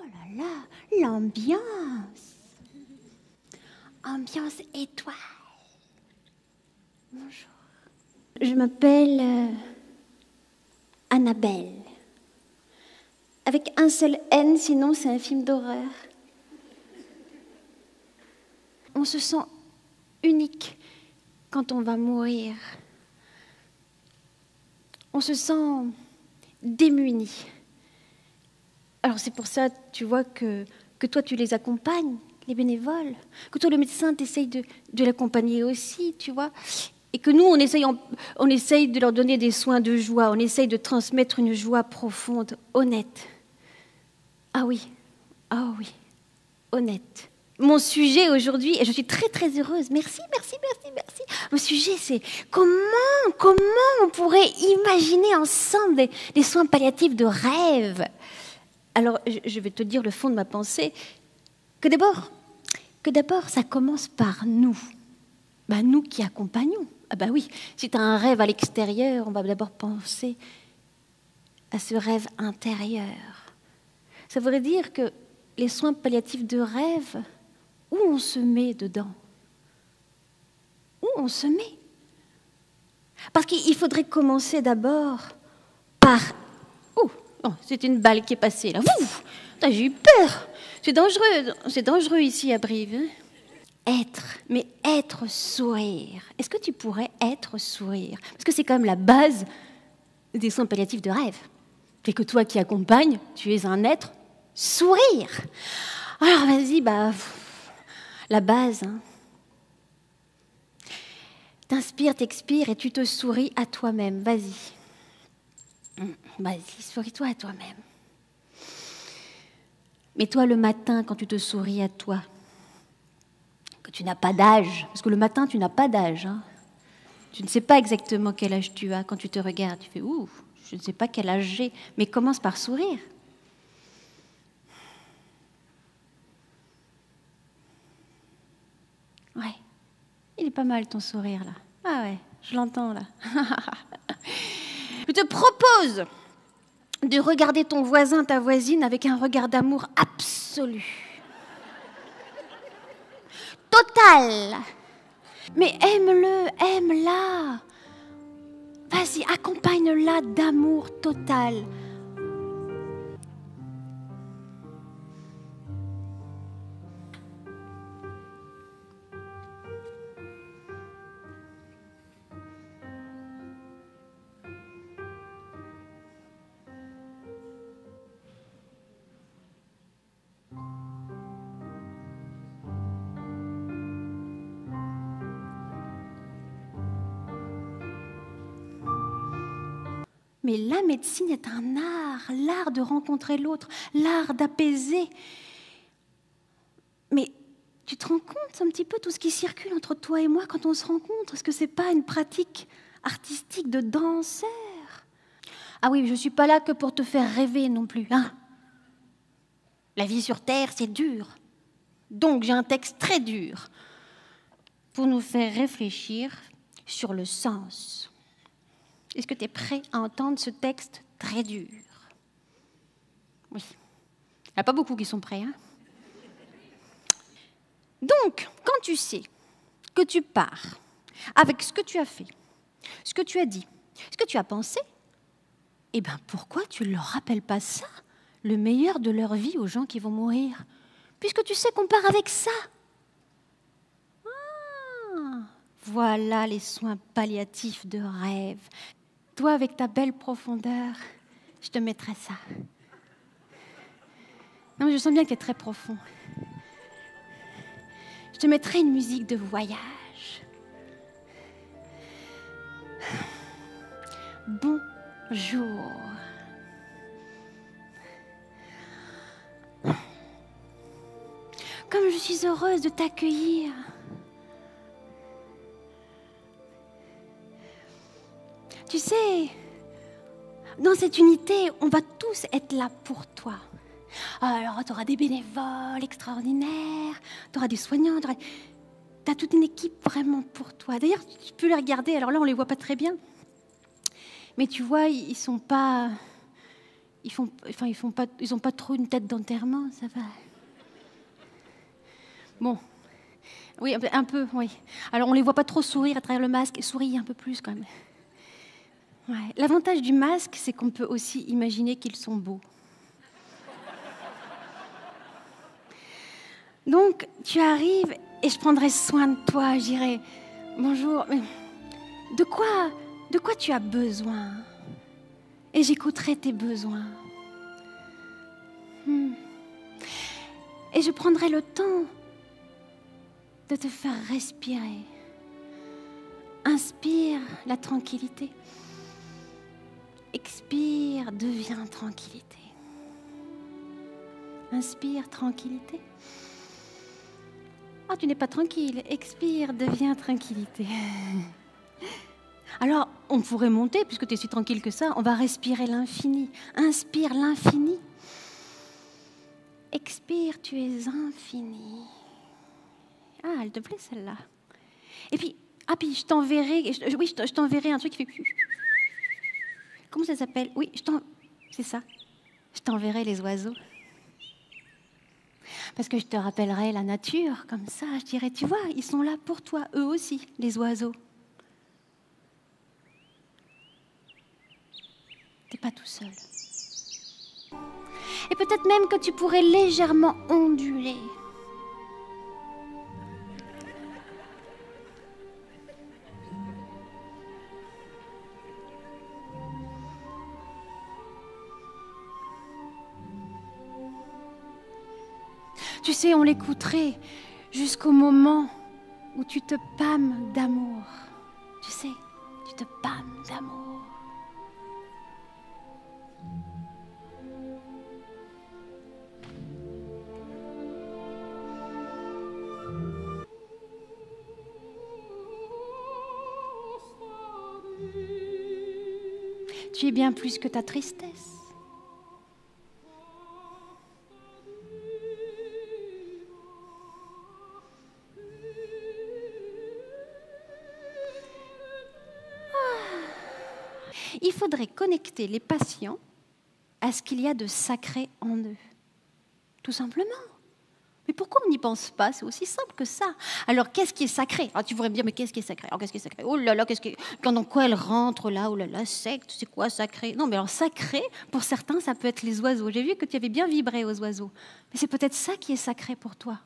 Oh là là, l'ambiance. Ambiance étoile. Bonjour. Je m'appelle Annabelle. Avec un seul N, sinon c'est un film d'horreur. On se sent unique quand on va mourir. On se sent démuni. Alors c'est pour ça, tu vois, que toi tu les accompagnes, les bénévoles, que toi le médecin t'essayes de l'accompagner aussi, tu vois, et que nous on essaye de leur donner des soins de joie, on essaye de transmettre une joie profonde, honnête. Ah oui, honnête. Mon sujet aujourd'hui, et je suis très très heureuse, merci. Mon sujet c'est comment on pourrait imaginer ensemble des soins palliatifs de rêve. Alors je vais te dire le fond de ma pensée, que d'abord ça commence par nous. Nous qui accompagnons. Oui, si tu as un rêve à l'extérieur, on va d'abord penser à ce rêve intérieur. Ça voudrait dire que les soins palliatifs de rêve, où on se met dedans? Où on se met? Parce qu'il faudrait commencer d'abord par... Oh, c'est une balle qui est passée là. J'ai eu peur. C'est dangereux ici à Brive. Hein? Être sourire. Est-ce que tu pourrais être sourire? Parce que c'est quand même la base des soins palliatifs de rêve. C'est que toi qui accompagnes, tu es un être sourire. Alors vas-y, la base. Hein. T'inspires, t'expires et tu te souris à toi-même. Vas-y, souris-toi à toi-même. Mais toi, le matin, quand tu te souris à toi, que tu n'as pas d'âge, parce que le matin, tu n'as pas d'âge. Hein. Tu ne sais pas exactement quel âge tu as. Quand tu te regardes, tu fais « Ouh, je ne sais pas quel âge j'ai », mais commence par sourire. Ouais, il est pas mal ton sourire là. Ah ouais, je l'entends là. Je te propose de regarder ton voisin, ta voisine avec un regard d'amour absolu. Total. Mais aime-le, aime-la. Vas-y, accompagne-la d'amour total. Mais la médecine est un art, l'art de rencontrer l'autre, l'art d'apaiser. Mais tu te rends compte un petit peu tout ce qui circule entre toi et moi quand on se rencontre? Est-ce que ce n'est pas une pratique artistique de danseur? Ah oui, je ne suis pas là que pour te faire rêver non plus. Hein. La vie sur Terre, c'est dur. Donc j'ai un texte très dur pour nous faire réfléchir sur le sens. Est-ce que tu es prêt à entendre ce texte très dur? Oui. Il n'y a pas beaucoup qui sont prêts. Hein? Donc, quand tu sais que tu pars avec ce que tu as fait, ce que tu as dit, ce que tu as pensé, pourquoi tu ne leur rappelles pas ça, le meilleur de leur vie aux gens qui vont mourir? Puisque tu sais qu'on part avec ça. Voilà les soins palliatifs de rêve. Toi, avec ta belle profondeur, je te mettrai ça. Non, mais je sens bien que tu es très profond. Je te mettrai une musique de voyage. Bonjour. Comme je suis heureuse de t'accueillir. Tu sais, dans cette unité, on va tous être là pour toi. Alors, tu auras des bénévoles extraordinaires, tu auras des soignants, tu as toute une équipe vraiment pour toi. D'ailleurs, tu peux les regarder, alors là, on ne les voit pas très bien. Mais tu vois, ils sont pas ils ont pas trop une tête d'enterrement, ça va. Bon, oui, un peu, oui. Alors on les voit pas trop sourire à travers le masque, sourire un peu plus quand même. Ouais. L'avantage du masque, c'est qu'on peut aussi imaginer qu'ils sont beaux. Donc, tu arrives et je prendrai soin de toi, je dirai bonjour, mais de quoi tu as besoin? Et j'écouterai tes besoins. Et je prendrai le temps de te faire respirer. Inspire la tranquillité. Expire, deviens tranquillité. Inspire, tranquillité. Oh, tu n'es pas tranquille. Expire, deviens tranquillité. Alors, on pourrait monter, puisque tu es si tranquille que ça, on va respirer l'infini. Inspire l'infini. Expire, tu es infini. Ah, elle te plaît celle-là. Et puis, je t'enverrai, je t'enverrai un truc qui fait... Comment ça s'appelle? Oui, c'est ça. Je t'enverrai les oiseaux. Parce que je te rappellerai la nature, comme ça, je dirais, tu vois, ils sont là pour toi, eux aussi, les oiseaux. T'es pas tout seul. Et peut-être même que tu pourrais légèrement onduler. Tu sais, on l'écouterait jusqu'au moment où tu te pâmes d'amour. Tu sais, tu te pâmes d'amour. Tu es bien plus que ta tristesse. Il faudrait connecter les patients à ce qu'il y a de sacré en eux. Tout simplement. Mais pourquoi on n'y pense pas? C'est aussi simple que ça. Alors, qu'est-ce qui est sacré? Alors, tu pourrais me dire, mais qu'est-ce qui est sacré? Alors, qu'est-ce qui est sacré? Oh là là, dans quoi elle rentre là? Oh là là, secte, c'est quoi sacré? Non, mais alors, sacré, pour certains, ça peut être les oiseaux. J'ai vu que tu avais bien vibré aux oiseaux. Mais c'est peut-être ça qui est sacré pour toi.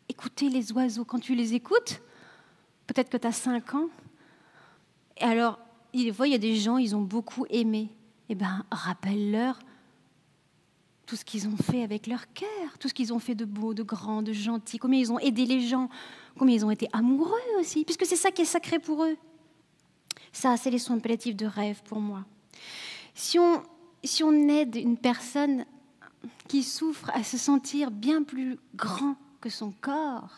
Écouter les oiseaux. Quand tu les écoutes, peut-être que tu as 5 ans. Et alors, des fois, il y a des gens, ils ont beaucoup aimé. Eh bien, rappelle-leur tout ce qu'ils ont fait avec leur cœur, tout ce qu'ils ont fait de beau, de grand, de gentil, combien ils ont aidé les gens, combien ils ont été amoureux aussi, puisque c'est ça qui est sacré pour eux. Ça, c'est les soins palliatifs de rêve pour moi. Si on aide une personne qui souffre à se sentir bien plus grand que son corps,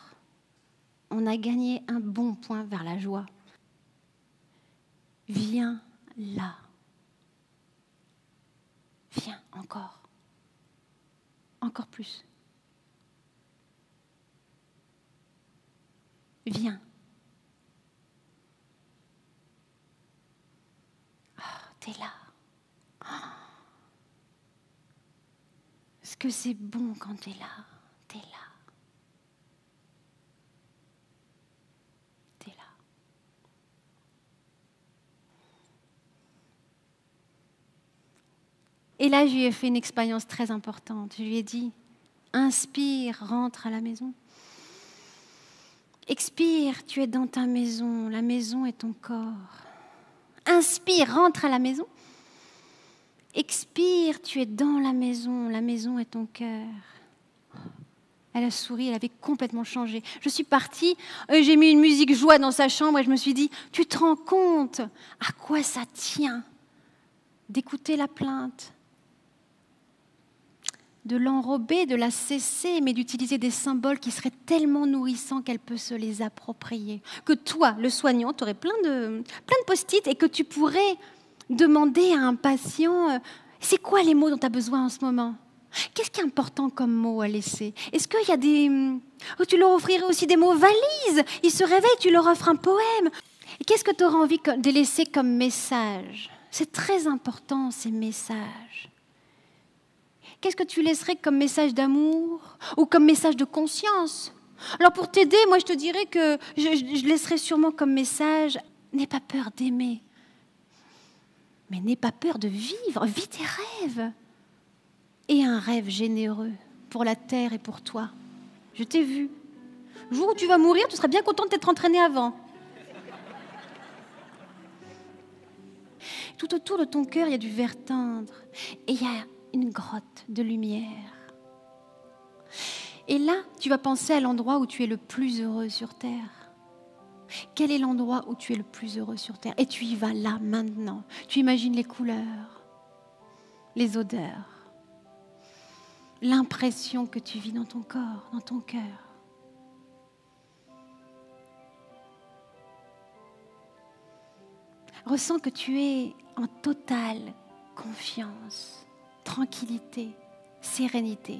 on a gagné un bon point vers la joie. Viens là. Viens encore. Encore plus. Viens. Oh, t'es là. Oh. Est-ce que c'est bon quand t'es là? T'es là. T'es là. Et là, je lui ai fait une expérience très importante. Je lui ai dit, inspire, rentre à la maison. Expire, tu es dans ta maison. La maison est ton corps. Inspire, rentre à la maison. Expire, tu es dans la maison est ton cœur. Elle a souri, elle avait complètement changé. Je suis partie, j'ai mis une musique joie dans sa chambre et je me suis dit, tu te rends compte à quoi ça tient d'écouter la plainte, de l'enrober, de la cesser, mais d'utiliser des symboles qui seraient tellement nourrissants qu'elle peut se les approprier. Que toi, le soignant, tu aurais plein de post-it et que tu pourrais demander à un patient, c'est quoi les mots dont tu as besoin en ce moment? Qu'est-ce qui est important comme mot à laisser? Est-ce qu'il y a des... Tu leur offrirais aussi des mots valises? Ils se réveillent, tu leur offres un poème. Et qu'est-ce que tu auras envie de laisser comme message? C'est très important, ces messages. Qu'est-ce que tu laisserais comme message d'amour ou comme message de conscience? Alors pour t'aider, moi je te dirais que je laisserais sûrement comme message: n'aie pas peur d'aimer, mais n'aie pas peur de vivre, vis tes rêves. Et un rêve généreux pour la terre et pour toi. Je t'ai vu. Le jour où tu vas mourir, tu seras bien content de t'être entraîné avant. Tout autour de ton cœur, il y a du vert tendre et il y a une grotte de lumière. Et là, tu vas penser à l'endroit où tu es le plus heureux sur terre. Quel est l'endroit où tu es le plus heureux sur terre? Et tu y vas là, maintenant. Tu imagines les couleurs, les odeurs, l'impression que tu vis dans ton corps, dans ton cœur. Ressens que tu es en totale confiance, tranquillité, sérénité.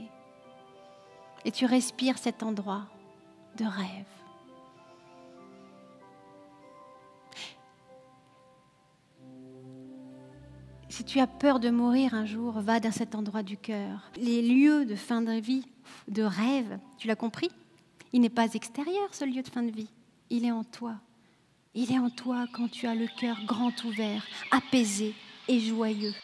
Et tu respires cet endroit de rêve. Si tu as peur de mourir un jour, va dans cet endroit du cœur. Les lieux de fin de vie, de rêve, tu l'as compris? Il n'est pas extérieur, ce lieu de fin de vie. Il est en toi. Il est en toi quand tu as le cœur grand ouvert, apaisé et joyeux.